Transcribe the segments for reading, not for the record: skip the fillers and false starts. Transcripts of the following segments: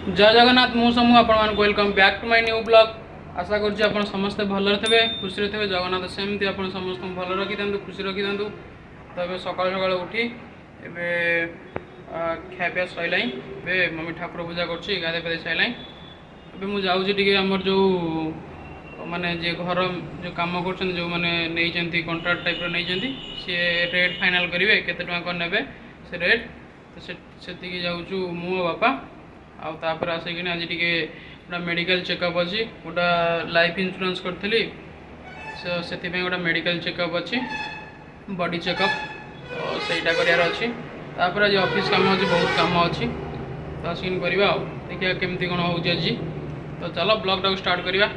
जय जगन्नाथ मु समूह आपण welcome back to my new blog. आशा करुँच आप समस्ते भलरे थे खुशी थे जगन्नाथ सेमती आप समस्त भल रखी था खुशी रखी था। तो ये सका सका उठी खाया सैला मम्मी ठाकुर पूजा कर गाधे पाधे सैला मुझे आमर जो माने जे घर जो कम कर जो मैंने कंट्राक्ट टाइप नहीं सी रेट फाइनाल करेंगे केते टका ने से रेट तो से जाऊँ मु बापा आउर आसिक आज टे मेडिकल चेकअप अच्छी गोटा लाइफ इंश्योरेंस करी से गोटा मेडिकल चेकअप अच्छी बॉडी चेकअप तो सहीटा करार अच्छी तापर आज ऑफिस काम अच्छी बहुत काम अच्छी तो आसिक करवा देखिए केमती कौन हो तो चलो ब्लॉग टाक स्टार्ट करवा।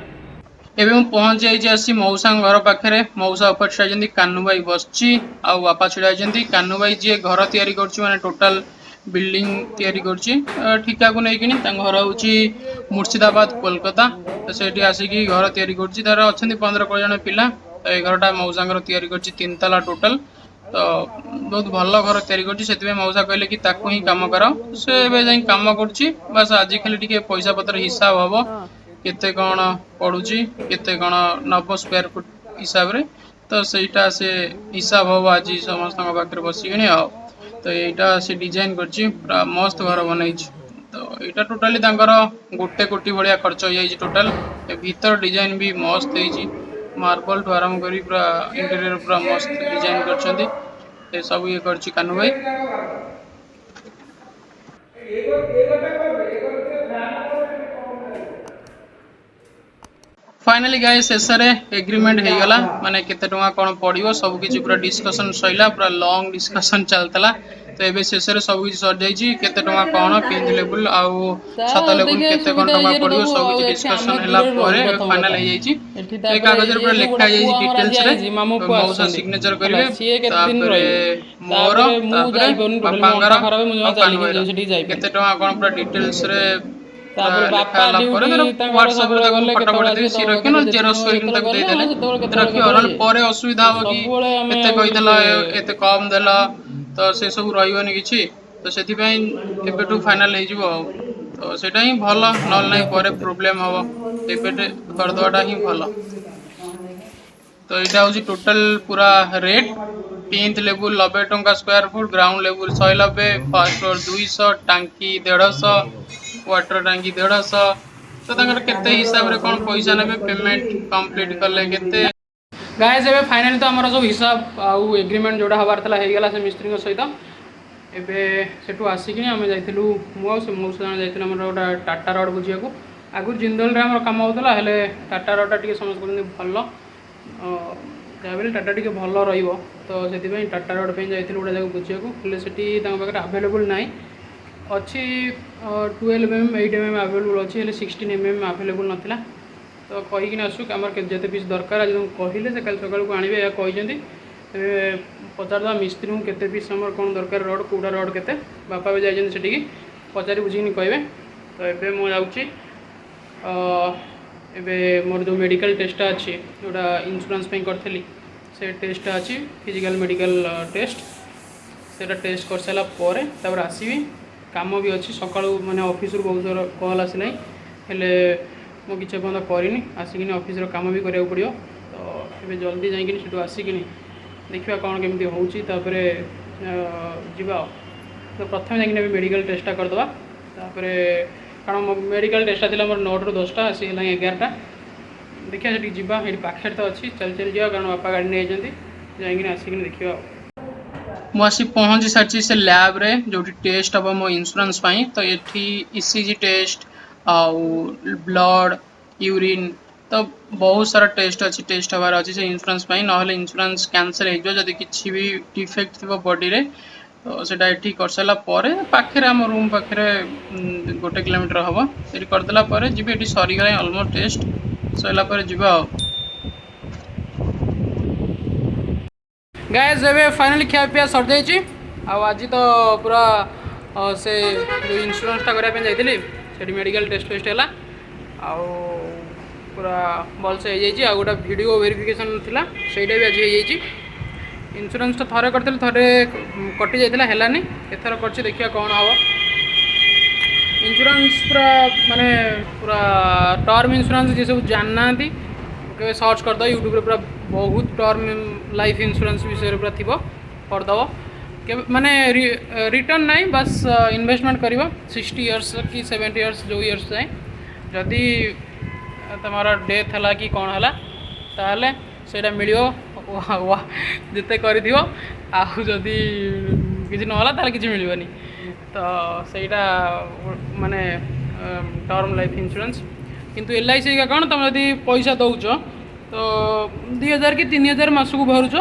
एवं मुझे पहुँच जाइए मौसा घर पाखे मौसा ऊपर छाई कानू भाई बसची आ बापा छिड़ा कानू भाई जी घर या टोटाल बिल्डिंग तैयारी कर ठिका को लेकिन घर हूँ मुर्शिदाबाद कोलकाता तो से आसिक घर तैयारी कर अच्छा 15-20 जन पिला तो ये घरटा मौसा तैयारी कर 3 ताला टोटाल तो बहुत भल घर तैयारी कर मौसा कहले कि ताकू ही कम कर से कम कर आज खाली टे पैसा पतर हिसाब हम केते कौन पड़ुची केते कौन नब स्क्वायर फुट हिसाब रे तो सहीटा से हिसाब हम आज समस्त पाखे बसिकी आ तो यहाँ से डिजाइन कर पूरा मस्त घर बनई तो यहाँ टोटाली गोटे कोटी भाया खर्च हो जाए टोटाल भीतर डिजाइन भी मस्त है मार्बल ठू आरंभ कर पूरा इंटीरियर पूरा मस्त डिजाइन कर सब ये कर कानू भाई। फाइनाली गाय शेष एग्रीमेंट हो गला माने केते टका कौन पड़ो सब किसी पूरा डिस्कसन सैला पूरा लॉन्ग डिस्कसन चलता तो ये शेष सब किसी सर जाइए केते टका कौन पिंथ लेवल आउ छत लेवल केते कौन टका पड़ो सब किसी डिस्कसन है फाइनल हो जाए कागज पूरा लिखा जाए डिटेल्स रे मौसा सिग्नेचर करेंगे मोर केते टका कौन पूरा डिटेल्स रे बापा असुविधा हम कि एत कम देल तो से सब रही कि तो से फाइनाल हो तो ही भल ना प्रोब्लेम हम करदेवाटा ही भल तो यहाँ हूँ टोटाल पूरा रेट पिंथ लेवल 90 टंका square foot ground level 190 first floor 200 टांकी 150 वाटर टांकी 150 तो केते हिसाब रे कौन पैसा ने पेमेंट कंप्लीट कले केते गाइस एबे फाइनली तो हमर सब हिसाब आउ एग्रीमेंट जोड़ा हबार थला हे गेला से मिस्त्री सहित एबे सेठू आसिक आम जाइलु मु से मौसा जाइलु हमर गोटा टाटा रड बुझिया को आगु जिंदल रे हमर काम होतला हेले टाटा रडटा टिके समझ करनी भल जहाँ टाटा टी भल तो से टाटा रड पे जाइलु गोटे जगह बुझिया को हेले सेठी पाखे आवेलेबल नाई अच्छी 12 mm 8 mm आवेलेबल अच्छी 16 mm आवेलेबल नाला तो कहीकि आसू आम जिते पीस दरकार आज कहले से कल सकाल को आणवे या कहते पचारदा मिस्त्री को केते पीस आम कौन दरकार रड कौटा रड केते बापा भी जाइए से पचारि बुझी कहे तो ये मुझे एबे मोर जो मेडिकल टेस्टा अच्छी जोटा इंश्योरेंस करी से टेस्टा अच्छी फिजिकल मेडिकल टेस्ट से टेस्ट कर सारापर आसवि काम भी अच्छी सका माने ऑफिस बहुत सारा कॉल आसना हेले मु किसी पर्यटन करनी आसिक ऑफिस काम भी कराया पड़ो तो ये जल्दी जाइए आसिक देखा कौन केमी हो जावा तो प्रथम जाइए मेडिकल टेस्टा करदे कारण मेडिकल टेस्टा थी मोर 9 ରୁ 10टा आसी 11टा देखिए से जावा ये पाखे तो अच्छी चल चल जावा कारण बापा गाड़ी नहीं जाइए आसिक देखा मुझे पहुँची सारी से लैब रे जो टेस्ट हम मो इंश्योरेंस तो ये ईसीजी टेस्ट आउ ब्लड यूरिन तो बहुत सारा टेस्ट अच्छी टेस्ट हबार अच्छी से इंश्योरेंस ना इंश्योरेंस कैंसल हो किसी भी डिफेक्ट थी बॉडी रे तो सेटा ये कर सारापर पाखे आम रूम पाखे 1 किलोमीटर हम ये करदेला जी ये सरीगला अलमोस्ट टेस्ट सरापर जा गाइस एबे फाइनली खिया पिया सर जाइए आज तो पूरा से जो इंश्योरेंसटा करने जाइए से मेडिकल टेस्ट फेस्ट है आउ पूरा भल से हो गोटे वीडियो वेरिफिकेशन थिला सेटा भी आज हो इंश्योरेंस तो थरे करते थे कटि जाता है एथर कर देखिए कौन हम इंश्योरेंस पूरा माने पूरा टर्म इंश्योरेंस जे सब जानना के सर्च करदे यूट्यूब पूरा बहुत टर्म लाइफ इंश्योरेंस विषय पूरा थी करदब के माने रिटर्न नहीं बस इन्वेस्टमेंट कर 60 इयर्स कि 70 इयर्स जो इयर्स जाए जदि तुम डेथ है कि कौन है ताहले सेटा मिलियो जिते करदी आदि किसी ना ताले किसी मिलबनी तो सहीटा माने टर्म लाइफ इंश्योरेंस किंतु LIC का कौन तुम यदि पैसा दौच तो 2000 कि 3000 मासक भरुच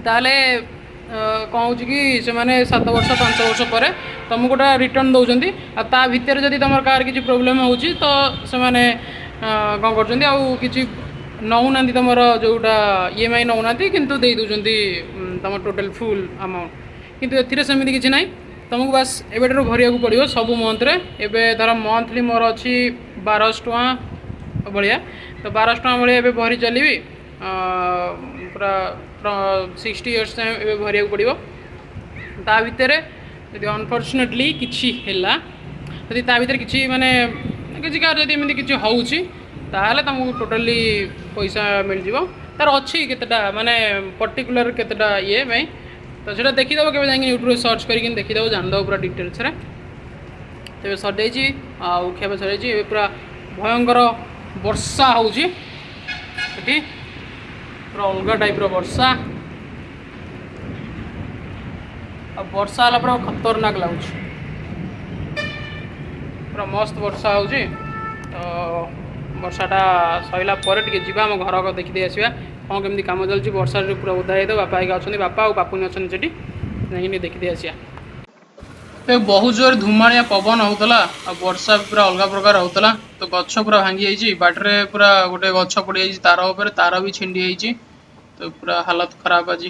ताले कौन हो कि से मैंने 7 वर्ष 5 वर्ष पर तुमको गोटा रिटर्न दौरान आ भितर जदि तुम कार किसी प्रोब्लेम हो तो से मैंने कौन कर नौना तुम जोटा EMI नौना किंतु दे दौरान तुम टोटल फुल अमाउंट किंतु एमती किसी ना तुमको बास एवं भरिया पड़ो सब मंथरे एवं धर मंथली मोर अच्छी 1200 टଙ୍କା भाया तो 1200 ଟଙ୍କା भाया भरी चलि पूरा 60 इयर्स जाए भरिया पड़ो ता भितर यदि अनफर्चुनेटली किसी है यदि ता भर किसी माने किसी कार जब एमती किसी होताले तुमको टोटाली पैसा मिल जाव तार अच्छी केतेटा माने पर्टिकुलर केतेटा ये तो सीटा देखीद के यूट्यूब सर्च करके देखीद जानद पूरा डिटेल्स तेज सर खाया सर पूरा भयंकर वर्षा होची पूरा अलग टाइप वर्षा वर्षा है पूरा खतरनाक लगुच पूरा मस्त वर्षा होची तो वर्षाटा सरला जा आम घर को देखी आसवा कौन केमती कम चलती वर्षा पूरा उदा हो बापा अच्छा बापा और बापुनी अच्छा से जाकि देखी आसिया बहुत जोर धुमाड़िया पवन होता वर्षा पूरा अलग प्रकार होता तो गछ पूरा भांगी जाइए बाटर पूरा गोटे गछ पड़ जाइए तार उपर तार भी छिंडी जाइए तो पूरा हालत खराब आज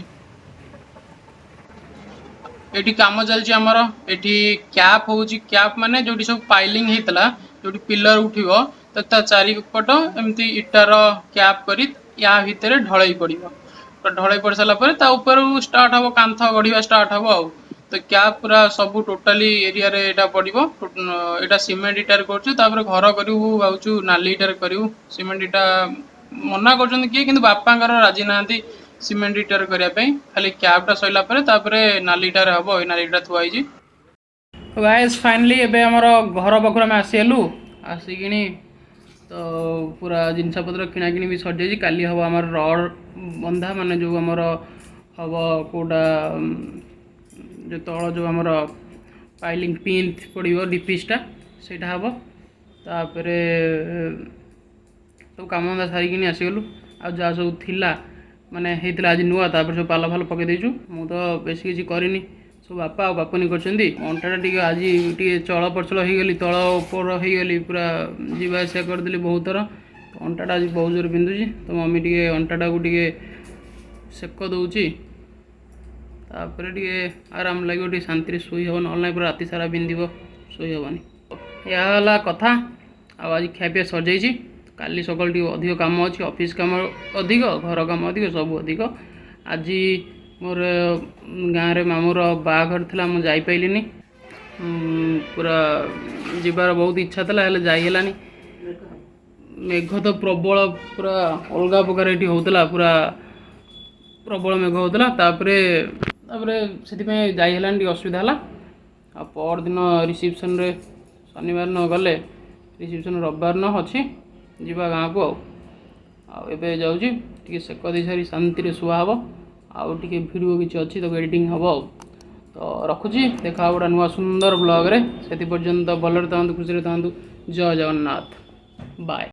ये कम चलती आमर ये कैप हो कैप माने जो सब पाइलिंग होता जो पिलर उठिब तो ता चारिपट एमती इटार कैप कर या भितर ढलई पड़ो ढलई पड़ सारापर स्टार्ट हम कांथ गढ़ा स्टार्ट हम आउ तो कैप पूरा सब टोटाली एरिया रे एटा पड़ो यहाँ सीमेंट इटार कर घर करूँ भावु नाली इटार करूँ सीमेंट इटा मना कर किए कि बापांकर राजी ना सीमेंट इटार करने खाली कैपटा सरला नाली इटार हम ये नाली इटा थुआई गाइस फाइनली एबे हमर घर पाखुर आम आसीगलु आसिकिनी तो पूरा जिनपतर किना किणी भी सर जाइए काली हम आम रड बंधा माने जो आमर हम कोटा जो तल जो आमर पाइलिंग पिन पड़ो डिपिसटा सेटा हम तापर तो काम धंदा सारिकी आसीगलु आ जहाँ सब थिला माने होता आज नुआ तापर सब पाल फाल पकई देचु मु तो बेस किसी करनी सब बापा और बापुनी कर अंटाटा टी आज टी चल प्रचल हो गली तल उपर हो गली पूरा जावासिया करदेली बहुत थर तो अंटाटा आज बहुत जोर बिंधुची तो मम्मी टी अंटाटा को टी सेक दौची तापर टी आराम लगे शांति शोई हे ना पूरा राति सारा बिंधिब शोई हेनी या कथा आज खाया सर जाइए काली सकाल टी अधिक काम अच्छी ऑफिस काम अधिक घर काम अधिक सब अधिक आज मोर गाँव रे मामूर बाघर था मुझे जापाइलिनी पूरा जीवार बहुत इच्छा था हेल्ले जाइलानी मेघ तो प्रबल पूरा अलग प्रकार ये होता पूरा प्रबल मेघ होता से जाइलानी असुविधा है आ पर दिन रिसेप्शन रे शनिवार न गले रिसेप्शन रविवार न अच्छी जीवा गाँव को आबे जाऊँगी टी सेक दे सारी शांति शुआ हम आउ टे भिडियो किसी अच्छी तो एडिटिंग हम तो रखुची देखा गोटे नुआ सुंदर ब्लॉग रे से पर्यंत भलरे था खुशी था जय जगन्नाथ बाय।